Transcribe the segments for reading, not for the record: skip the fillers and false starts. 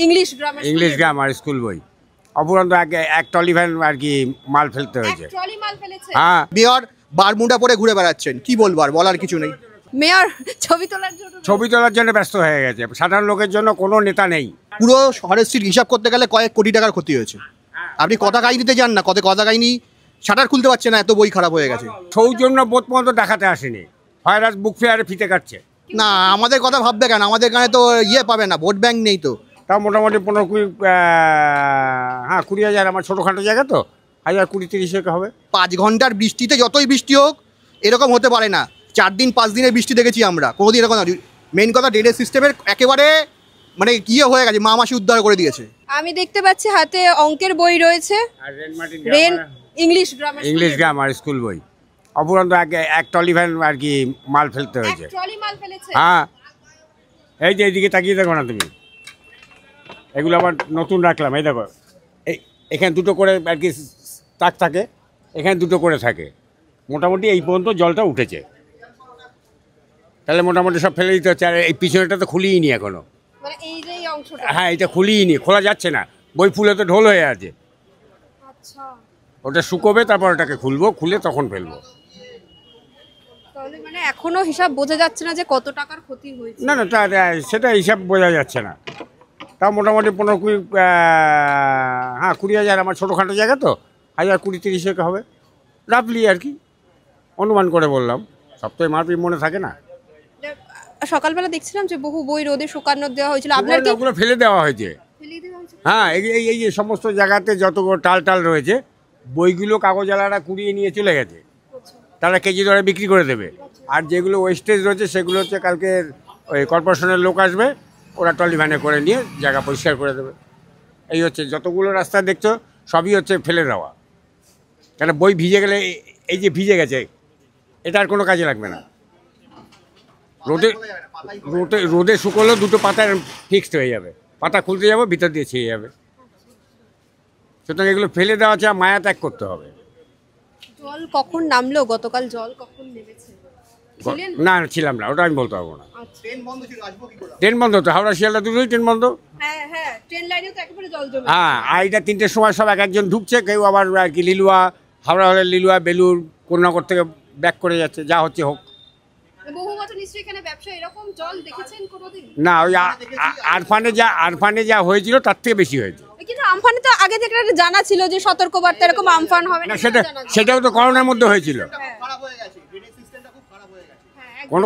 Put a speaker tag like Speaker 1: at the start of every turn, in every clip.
Speaker 1: English grammar school বই অপুরন্ত এক trolley van আর কি মাল ফেলতে হয়েছে। হ্যাঁ,
Speaker 2: মেয়র বারমুডা পরে ঘুরে বেড়াচ্ছেন, কি বলবো আর বলার কিছু নেই।
Speaker 3: মেয়র ছবি তোলার
Speaker 1: জন্য ব্যস্ত হয়ে গেছে, সাধারণ লোকের জন্য কোনো নেতা নেই।
Speaker 2: পুরো ফরেস্ট্রির হিসাব করতে গেলে কয়েক কোটি টাকার ক্ষতি হয়েছে। আপনি কথা কাহিনী দিতে যান না, কথা কাহিনী শাটার খুলতে পারছে না, এত বই খারাপ হয়ে গেছে।
Speaker 1: সৌজন্য বোধ পর্যন্ত দেখাতে আসেনি, ভাইরাস বুক ফেয়ারে ফিতে কাটছে।
Speaker 2: না, আমাদের কথা ভাববে কেন? আমাদের গানে তো পাবে না, ভোট ব্যাংক নেই তো।
Speaker 1: তাও মোটামুটি 15-20 হাজার, আমার ছোটোখাটো জায়গা তো 1000-20-30 হবে।
Speaker 2: 5 ঘন্টার বৃষ্টিতে যতই বৃষ্টি হোক এরকম হতে পারে না। 4 দিন 5 দিনের বৃষ্টি দেখেছি আমরা, কোনোদিন এরকম। মেন কথা ড্রেনেজ সিস্টেমের একেবারে মানে হয়ে গেছে, মা মাসি উদ্ধার করে দিয়েছে।
Speaker 3: আমি দেখতে পাচ্ছি হাতে অঙ্কের বই রয়েছে,
Speaker 1: ইংলিশ গ্রামার স্কুল বই অপুরন্ত এক ট্রলি ভ্যান আর কি মাল ফেলতে হয়েছে। হ্যাঁ, এই যে এইদিকে তাকিয়ে দেখো না তুমি, এগুলো আবার নতুন রাখলাম। এই দেখো, এখানে দুটো করে আর কি তাক থাকে, এখানে দুটো করে থাকে। মোটামুটি এই পর্যন্ত জলটা উঠেছে, তাহলে মোটামুটি সব ফেলে দিতে হচ্ছে। আর এই পিছনেটা তো খুলিই নি এখনো। হ্যাঁ, এটা খুলিই নি, খোলা যাচ্ছে না, বই ফুলে তো ঢোল হয়ে আছে। ওটা শুকোবে, তারপর ওটাকে খুলবো, খুলে তখন ফেলবো।
Speaker 3: মানে এখনো হিসাব বোঝা যাচ্ছে না যে কত টাকার ক্ষতি হয়েছে।
Speaker 1: না, সেটা হিসাব বোঝা যাচ্ছে না। তাও মোটামুটি 15-20 হাজার, আমার ছোটোখাটো জায়গা তো 1000-20-30 হবে রাফলি আর কি, অনুমান করে বললাম। সপ্তাহে মারপিট মনে থাকে না।
Speaker 3: সকালবেলা দেখছিলাম যে বহু বই রোদে শুকানো দেওয়া হয়েছিল, আপনার কি
Speaker 1: ওগুলো ফেলে দেওয়া হয়েছে? হ্যাঁ, এই যে সমস্ত জায়গাতে যতগুলো টাল রয়েছে, বইগুলো কাগজওয়ালারা কুড়িয়ে নিয়ে চলে গেছে, তারা কেজি দরে বিক্রি করে দেবে। আর যেগুলো ওয়েস্টেজ রয়েছে সেগুলো হচ্ছে কালকে ওই কর্পোরেশনের লোক আসবে, ওরা ট্রলি ভ্যানে করে নিয়ে জায়গা পরিষ্কার করে দেবে। এই হচ্ছে, যতগুলো রাস্তা দেখছো সবই হচ্ছে ফেলে দেওয়া। কেন, বই ভিজে গেলে, এই যে ভিজে গেছে, এটা আর কোনো কাজে লাগবে না। রোদে শুকোলেও দুটো পাতা ফিক্সড হয়ে যাবে, পাতা খুলতে যাবো, ভিতর দিয়ে ছিঁড়ে যাবে। সুতরাং এগুলো ফেলে দেওয়া হচ্ছে, মায়া ত্যাগ করতে হবে।
Speaker 3: জল কখন নামলো গতকাল? জল কখন নেমেছে?
Speaker 1: না, ছিলাম না, ওটা আমি বলতে পারবো না। ট্রেন বন্ধ তো, হাওড়া শিয়ালদা দুটোই ট্রেন বন্ধ।
Speaker 3: হ্যাঁ, ট্রেন লাইনেও তো একেবারে জল জমে।
Speaker 1: হ্যাঁ, আড়াইটা 3টের সময় সব একজন ঢুকছে, কেউ আবার আর কি লিলুয়া, হাওড়া হলে লিলুয়া, বেলুর, কোন্নগর থেকে ব্যাক করে যাচ্ছে, যা হচ্ছে হোক। না, ওই আরফানে যা হয়েছিল তার থেকে বেশি হয়েছে।
Speaker 3: কিন্তু আমফানে তো আগে থেকে জানা ছিল যে সতর্কবার্তা এরকম আমফান হবে না,
Speaker 1: সেটাও তো করোনার মধ্যে হয়েছিল।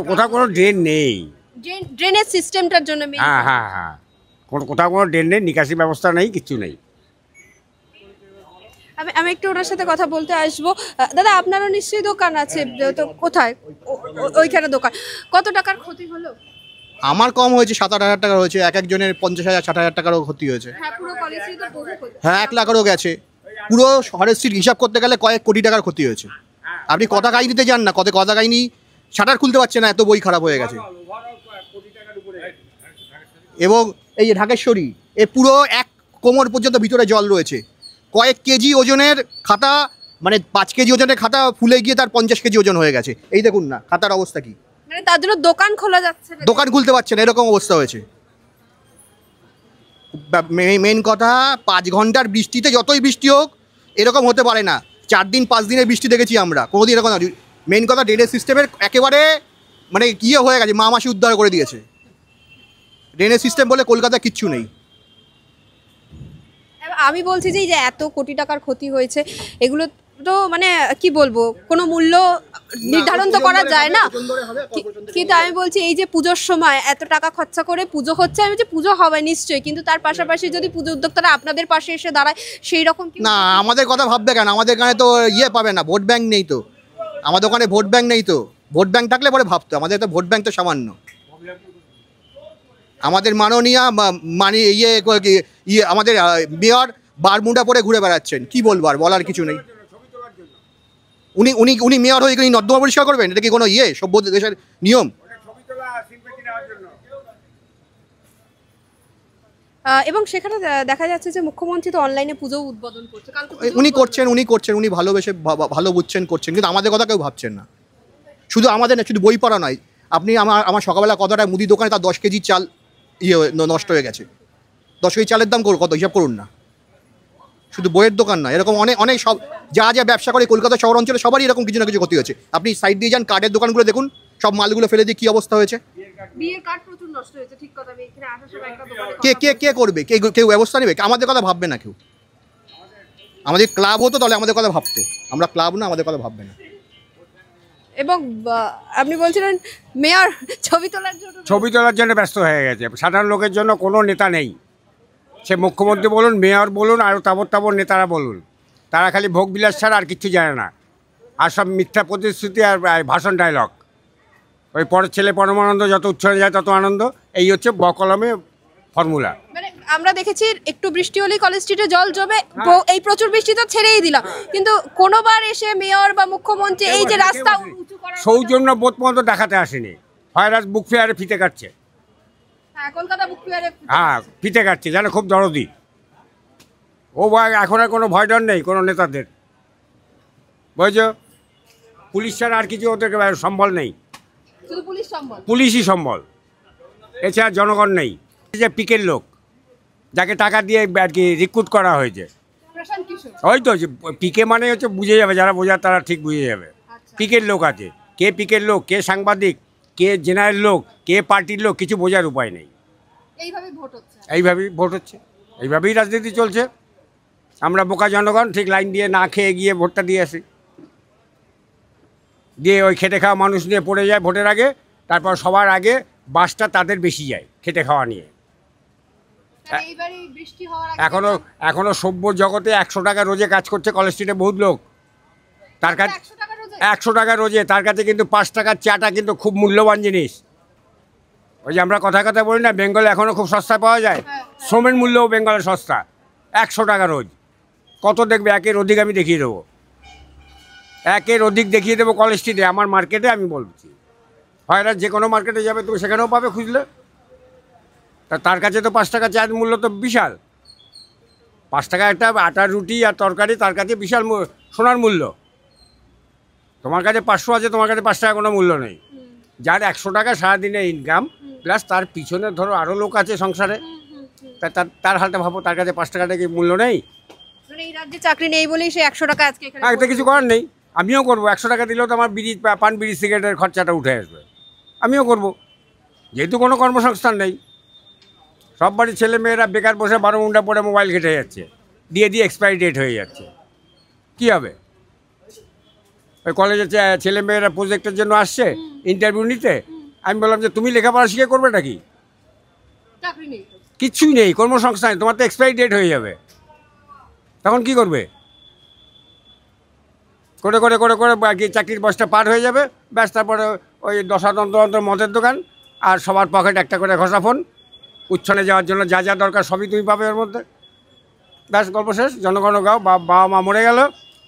Speaker 1: কোথাও কোনো ড্রেন নেই,
Speaker 3: ড্রেনেজ সিস্টেমটার জন্য।
Speaker 1: হ্যাঁ, কোথাও কোনো ড্রেন নেই, নিকাশি ব্যবস্থা নেই, কিছু নেই।
Speaker 3: আমি একটু ওনার সাথে কথা বলতে আসবো। দাদা, আপনারও নিশ্চয়ই দোকান আছে, তো কোথায়? ওইখানে দোকান। কত টাকার ক্ষতি হলো?
Speaker 2: আমার কম হয়েছে, 7-8 হাজার টাকা হয়েছে। একজনের 50,000-60,000 টাকারও ক্ষতি হয়েছে। হ্যাঁ, 1 লাখেরও গেছে। পুরো ফরেস্ট্রির হিসাব করতে গেলে কয়েক কোটি টাকার ক্ষতি হয়েছে। আপনি কথা কাহিনী দিতে যান না, কথা কাহিনী শাটার খুলতে পারছে না, এত বই খারাপ হয়ে গেছে। এবং এই যে ঢাকেশ্বরী, পুরো 1 কোমর পর্যন্ত ভিতরে জল রয়েছে। কয়েক কেজি ওজনের খাতা, মানে 5 কেজি ওজনের খাতা ফুলে গিয়ে তার 50 কেজি ওজন হয়ে গেছে। এই দেখুন না খাতার অবস্থা কি।
Speaker 3: মানে তার জন্য দোকান খোলা যাচ্ছে না,
Speaker 2: দোকান খুলতে পারছে না, এরকম অবস্থা হয়েছে। মেন কথা, 5 ঘন্টার বৃষ্টিতে যতই বৃষ্টি হোক এরকম হতে পারে না। 4 দিন 5 দিনের বৃষ্টি দেখেছি আমরা, কোনোদিন এরকম। মেন কথা ড্রেনেজ সিস্টেমের একেবারে মানে হয়ে গেছে, মা মাসি উদ্ধার করে দিয়েছে। ড্রেনেজ সিস্টেম বলে কলকাতা কিচ্ছু নেই।
Speaker 3: আমি বলছি যে এই যে এত কোটি টাকার ক্ষতি হয়েছে, এগুলো তো মানে কি বলবো, কোনো মূল্য নির্ধারণ তো করা যায় না। কিন্তু আমি বলছি এই যে পুজোর সময় এত টাকা খরচা করে পুজো হচ্ছে, আমি বলছি পুজো হবে নিশ্চয়ই, কিন্তু তার পাশাপাশি যদি পুজো উদ্যোক্তারা আপনাদের পাশে এসে দাঁড়ায়, সেই রকম
Speaker 2: না, আমাদের কথা ভাববে কেন? আমাদের গানে তো পাবে না, ভোট ব্যাংক নেই তো। আমাদের ওখানে ভোট ব্যাংক নেই তো। ভোট ব্যাংক থাকলে পরে ভাবতো, আমাদের তো ভোট ব্যাংক তো সামান্য। আমাদের মাননীয় আমাদের মেয়র বারমুডা পরে ঘুরে বেড়াচ্ছেন, কি বলবো আর বলার কিছু নেই। উনি মেয়র হয়ে নর্দমা পরিষ্কার করবেন? এটা কি কোনো সভ্য দেশের নিয়ম?
Speaker 3: এবং সেখানে দেখা যাচ্ছে যে মুখ্যমন্ত্রী তো অনলাইনে পুজো উদ্বোধন করছে।
Speaker 2: উনি করছেন, উনি ভালোবেসে ভালো বুঝছেন, করছেন, কিন্তু আমাদের কথা কেউ ভাবছেন না। শুধু আমাদের না, শুধু বই পড়া নয়। আপনি আমার সকালবেলা কথাটা মুদি দোকানে তার 10 কেজি চাল নষ্ট হয়ে গেছে। 10 কেজি চালের দাম কত হিসাব করুন না। শুধু বইয়ের দোকান না, এরকম অনেক অনেক সব যা যা ব্যবসা করে কলকাতা শহর অঞ্চলে সবারই এরকম কিছু না কিছু ক্ষতি হয়েছে। আপনি সাইড দিয়ে যান, কার্ডের দোকানগুলো দেখুন, সব মালগুলো ফেলে দিয়ে কী অবস্থা হয়েছে।
Speaker 3: বিয়ের কার্ড প্রচুর নষ্ট হয়েছে, ঠিক কথা। আমি এখানে আসার সময় একটা দোকানে
Speaker 2: কে কে কে করবে, কেউ ব্যবস্থা নেবে? আমাদের কথা ভাববে না কেউ। আমাদের ক্লাব হতো তাহলে আমাদের কথা ভাবতো, আমরা ক্লাব না, আমাদের কথা ভাববে না।
Speaker 3: এবং আপনি বলছিলেন মেয়র ছবি তোলার জন্য
Speaker 1: ব্যস্ত হয়ে গেছে। সাধারণ লোকের জন্য কোনো নেতা নেই, সে মুখ্যমন্ত্রী বলুন, মেয়র বলুন, আর তাবর নেতারা বলুন, তারা খালি ভোগ বিলাস ছাড়া আর কিচ্ছু জানে না। আর সব মিথ্যা প্রতিশ্রুতি আর ভাষণ ডায়লগ। ওই পরের ছেলে পরমানন্দ, যত উচ্ছনে যায় তত আনন্দ, এই হচ্ছে বকলমে ফর্মুলা।
Speaker 3: মানে আমরা দেখেছি একটু বৃষ্টি হলেই কলেজ স্ট্রিটে জল জমে, এই প্রচুর বৃষ্টি তো ছেড়েই দিলাম, কিন্তু কোনোবার এসে মেয়র বা মুখ্যমন্ত্রী এই যে রাস্তা উঁচু করার
Speaker 1: সৌজন্য বোধ পর্যন্ত দেখাতে আসেনি। হয়রাজ বুক ফেয়ারে ফিতে কাটছে,
Speaker 3: কলকাতা বুক ফেয়ারে
Speaker 1: ফিতে কাটছে, জানে খুব দরদি। ও এখন আর কোনো ভয় ডর নেই কোনো নেতাদের, বুঝছো? পুলিশ ছাড়া আর কিছু ওদের সম্বল নেই,
Speaker 3: শুধু
Speaker 1: পুলিশই সম্বল, এছাড়া জনগণ নেই। যে পিকের লোক, যাকে টাকা দিয়ে আর কি রিক্রুট করা হয়েছে, ওই তো পিকে মানে হচ্ছে বুঝে যাবে, যারা বোঝার তারা ঠিক বুঝে যাবে। পিকের লোক আছে, কে পিকের লোক, কে সাংবাদিক, কে জেনারেল লোক, কে পার্টির লোক, কিছু বোঝার উপায় নেই। এইভাবেই ভোট হচ্ছে, এইভাবেই রাজনীতি চলছে। আমরা বোকা জনগণ ঠিক লাইন দিয়ে না খেয়ে গিয়ে ভোটটা দিয়ে আসি, দিয়ে ওই খেটে খাওয়া মানুষ নিয়ে পড়ে যায় ভোটের আগে। তারপর সবার আগে বাসটা তাদের বেশি যায় খেটে খাওয়া নিয়ে। এখনো সভ্য জগতে 100 টাকা রোজে কাজ করছে কলেজ স্ট্রিটে বহুত লোক। তার কাছে 100 টাকা রোজে, তার কাছে কিন্তু 5 টাকার চাটা কিন্তু খুব মূল্যবান জিনিস। ওই যে আমরা কথা বলি না, বেঙ্গলে এখনও খুব সস্তায় পাওয়া যায়, শ্রমের মূল্যও বেঙ্গলে সস্তা। 100 টাকা রোজ কত দেখবে, একের অধিক আমি দেখিয়ে দেবো, একের অধিক দেখিয়ে দেবো কলেজ স্ট্রিটে। আমার মার্কেটে আমি বলছি, হয়রা যে কোনো মার্কেটে যাবে তুমি সেখানেও পাবে খুঁজলে। তার কাছে তো 5 টাকা চায়ের মূল্য তো বিশাল। 5 টাকা একটা আটার রুটি আর তরকারি, তার কাছে বিশাল সোনার মূল্য। তোমার কাছে 500 আছে, তোমার কাছে 5 টাকা কোনো মূল্য নেই। যার 100 টাকা সারাদিনে ইনকাম, প্লাস তার পিছনে ধরো আরও লোক আছে সংসারে, তার হালটা ভাবো, তার কাছে 5 টাকাটা কি মূল্য নেই?
Speaker 3: এই রাজ্যে চাকরি নেই বলেই সে 100 টাকা আজকে এখানে
Speaker 1: একটা কিছু করার নেই। আমিও করবো, 100 টাকা দিলেও তো আমার পান বিড়ি সিগারেটের খরচাটা উঠে আসবে, আমিও করব। যেহেতু কোনো কর্মসংস্থান নেই, সব বাড়ির ছেলে মেয়েরা বেকার বসে 12 ঘন্টা পরে মোবাইল ঘেটে যাচ্ছে, দিয়ে এক্সপায়ারি ডেট হয়ে যাচ্ছে, কী হবে? ওই কলেজে ছেলে মেয়েরা প্রজেক্টের জন্য আসছে ইন্টারভিউ নিতে, আমি বললাম যে তুমি লেখাপড়া শিখে করবে নাকি? কিচ্ছুই নেই, কর্মসংস্থান, তোমার তো এক্সপায়ারি ডেট হয়ে যাবে, তখন কি করবে? করে করে করে করে আর কি চাকরির বয়সটা পার হয়ে যাবে, ব্যাস। তারপরে ওই 10 হাত অন্তর মদের দোকান, আর সবার পকেট একটা করে ঘষা ফোন। উচ্ছনে যাওয়ার জন্য যা যা দরকার সবই তুমি পাবে ওর মধ্যে, ব্যাস, গল্প শেষ। জনগণ গাও, বাবা মা মরে গেল,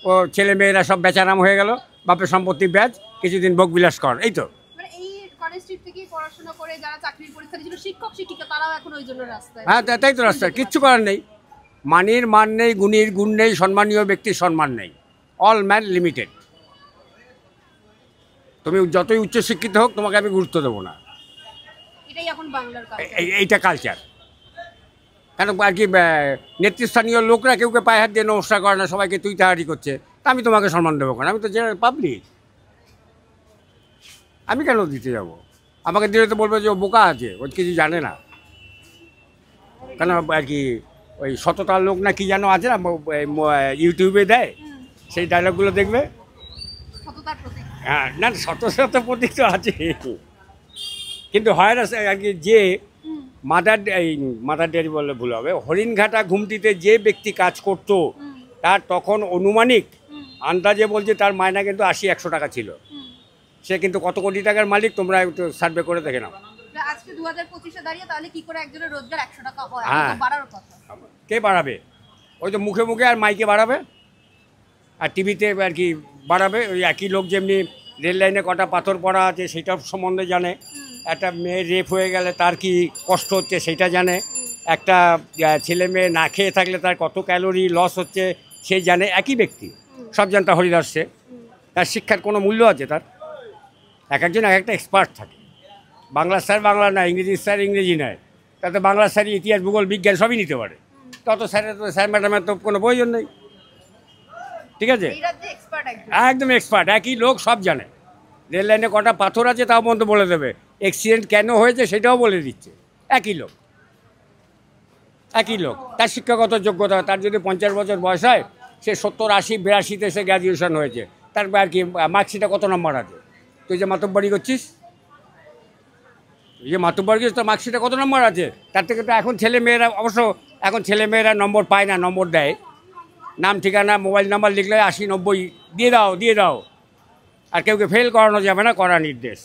Speaker 1: ও ছেলে মেয়েরা সব বেচারাম হয়ে গেল, বাপের সম্পত্তি ব্যাজ, কিছুদিন ভোগ বিলাস কর, এই তো। হ্যাঁ, তাই তো রাস্তা, কিচ্ছু করার নেই। মানির মান নেই, গুণীর গুণ নেই, সম্মানীয় ব্যক্তির সম্মান নেই। All man limited. তুমি যতই উচ্চশিক্ষিত হোক, তোমাকে আমি গুরুত্ব দেবো না, এইটা কালচার। কেন আর কি নেতৃস্থানীয় লোকরা কেউকে পায়ে হাত দিয়ে নমস্কার করে না, সবাইকে তুই তাহারি করছে, তা আমি তোমাকে সম্মান দেবো কেন? আমি তো জেনারেল পাবলিক, আমি কেন দিতে যাব? আমাকে দিলে তো বলবে যে ও বোকা আছে, ও কিছু জানে না। কেন আর কি ওই সততার লোক না কি যেন আছে না, ইউটিউবে দেয়, সেই ডায়লগগুলো দেখবে। হ্যাঁ, না, শত প্রতীক তো আছে, কিন্তু হয় না আর কি, যে মাদার ডেয়ারি বললে ভুল হবে, হরিণঘাটা ঘুমটিতে যে ব্যক্তি কাজ করত, তার তখন অনুমানিক আন্দাজে বলছে তার মায়না কিন্তু 80-100 টাকা ছিল। সে কিন্তু কত কোটি টাকার মালিক, তোমরা একটু সার্ভে করে দেখে নাও।
Speaker 3: আজকে 2025-এ দাঁড়িয়ে তাহলে কি করে একজনের রোজগার 100 টাকা হয়?
Speaker 1: হ্যাঁ,
Speaker 3: বাড়ার কথা।
Speaker 1: কে বাড়াবে? ওই তো মুখে মুখে আর মাইকে বাড়াবে, আর টিভিতে আর কি বাড়াবে। ওই একই লোক যেমনি রেল লাইনে কটা পাথর পড়া আছে সেটার সম্বন্ধে জানে, একটা মেয়ে রেপ হয়ে গেলে তার কি কষ্ট হচ্ছে সেটা জানে, একটা ছেলে মেয়ে না খেয়ে থাকলে তার কত ক্যালোরি লস হচ্ছে সে জানে, একই ব্যক্তি, সব জানতা হরিদাস। সে তার শিক্ষার কোনো মূল্য আছে? তার একজন এক একটা এক্সপার্ট থাকে। বাংলা স্যার বাংলা নয়, ইংরেজি স্যার ইংরেজি নয়, তাতে বাংলা স্যার ইতিহাস ভূগোল বিজ্ঞান সবই নিতে পারে। তত স্যার ম্যাডামের তো কোনো প্রয়োজন নেই। ঠিক আছে, একদম এক্সপার্ট, একই লোক সব জানে। রেল লাইনে কটা পাথর আছে তাও পর্যন্ত বলে দেবে, অ্যাক্সিডেন্ট কেন হয়েছে সেটাও বলে দিচ্ছে। একই লোক, একই লোক। তার শিক্ষাগত যোগ্যতা, তার যদি 50 বছর বয়স হয়, সে 70, 80, 82-তে সে গ্র্যাজুয়েশন হয়েছে, তার আর কি মার্কশিটে কত নম্বর আছে? তুই যে মাতব্বরি করছিস, তুই যে মাতব্বরি করছিস, তোর মার্কশিটে কত নম্বর আছে? তার থেকে তো এখন ছেলেমেয়েরা, অবশ্য এখন ছেলেমেয়েরা নম্বর পায় না, নম্বর দেয়, নাম ঠিকানা মোবাইল নাম্বার লিখলে 80, 90 দিয়ে দাও। আর কেউকে ফেল করানো যাবে না, করা নির্দেশ।